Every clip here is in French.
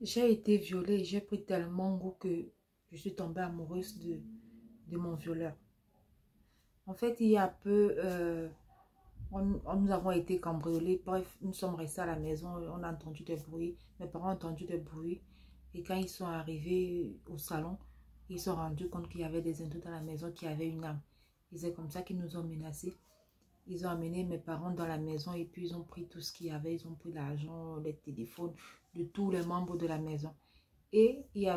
J'ai été violée, j'ai pris tellement goût que je suis tombée amoureuse de mon violeur. En fait, il y a peu, nous avons été cambriolés. Bref, nous sommes restés à la maison, on a entendu des bruits. Mes parents ont entendu des bruits. Et quand ils sont arrivés au salon, ils se sont rendus compte qu'il y avait des intrus dans la maison qui avaient une arme. Et c'est comme ça qu'ils nous ont menacés. Ils ont amené mes parents dans la maison et puis ils ont pris tout ce qu'il y avait. Ils ont pris l'argent, les téléphones de tous les membres de la maison. Et il y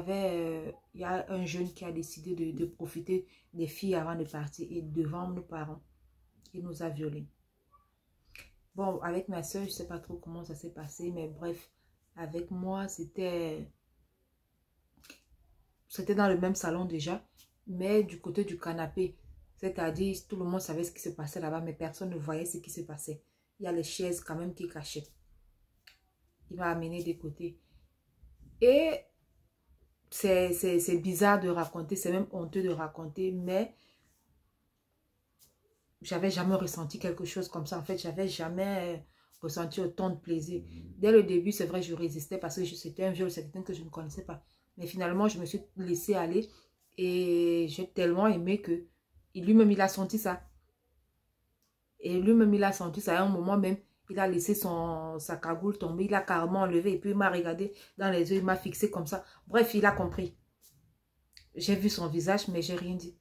a un jeune qui a décidé de profiter des filles avant de partir et devant nos parents. Il nous a violés. Bon, avec ma soeur, je ne sais pas trop comment ça s'est passé, mais bref, avec moi, c'était dans le même salon déjà, mais du côté du canapé. C'est-à-dire, tout le monde savait ce qui se passait là-bas, mais personne ne voyait ce qui se passait. Il y a les chaises quand même qui cachaient. Il m'a amené des côtés. Et c'est bizarre de raconter, c'est même honteux de raconter, mais j'avais jamais ressenti quelque chose comme ça. En fait, j'avais jamais ressenti autant de plaisir. Dès le début, c'est vrai, je résistais parce que c'était un viol, c'est quelqu'un que je ne connaissais pas. Mais finalement, je me suis laissée aller et j'ai tellement aimé que lui-même, il a senti ça. Et lui-même, il a senti ça. À un moment même, il a laissé sa cagoule tomber. Il a carrément enlevé et puis il m'a regardé dans les yeux. Il m'a fixé comme ça. Bref, il a compris. J'ai vu son visage, mais j'ai rien dit.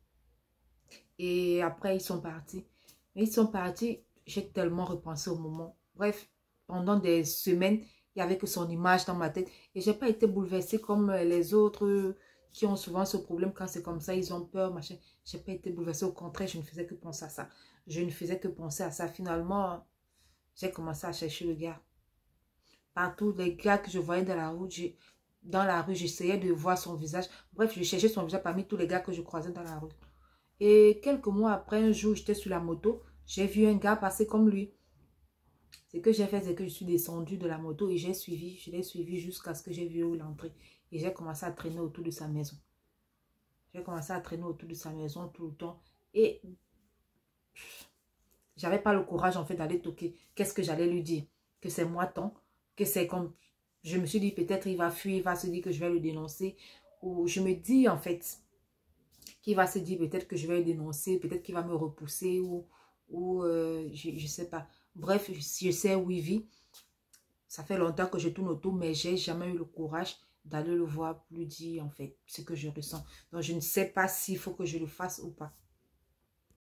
Et après, ils sont partis. Mais ils sont partis, j'ai tellement repensé au moment. Bref, pendant des semaines, il n'y avait que son image dans ma tête. Et je n'ai pas été bouleversée comme les autres qui ont souvent ce problème quand c'est comme ça, ils ont peur, machin. Je n'ai pas été bouleversée, au contraire, je ne faisais que penser à ça. Je ne faisais que penser à ça. Finalement, j'ai commencé à chercher le gars. Partout, les gars que je voyais dans la rue, j'essayais de voir son visage. Bref, je cherchais son visage parmi tous les gars que je croisais dans la rue. Et quelques mois après, un jour, j'étais sur la moto. J'ai vu un gars passer comme lui. Ce que j'ai fait, c'est que je suis descendue de la moto et je l'ai suivi jusqu'à ce que j'ai vu où l'entrée. Et j'ai commencé à traîner autour de sa maison. J'ai commencé à traîner autour de sa maison tout le temps. Et j'avais pas le courage en fait d'aller toquer. Qu'est-ce que j'allais lui dire? Que c'est moi tant? Que c'est comme... Je me suis dit peut-être il va fuir, il va se dire que je vais le dénoncer. Ou je me dis en fait qu'il va se dire peut-être que je vais le dénoncer, peut-être qu'il va me repousser ou je ne sais pas. Bref, je sais où il vit. Ça fait longtemps que je tourne autour, mais j'ai jamais eu le courage d'aller le voir, lui dire en fait ce que je ressens. Donc je ne sais pas s'il faut que je le fasse ou pas.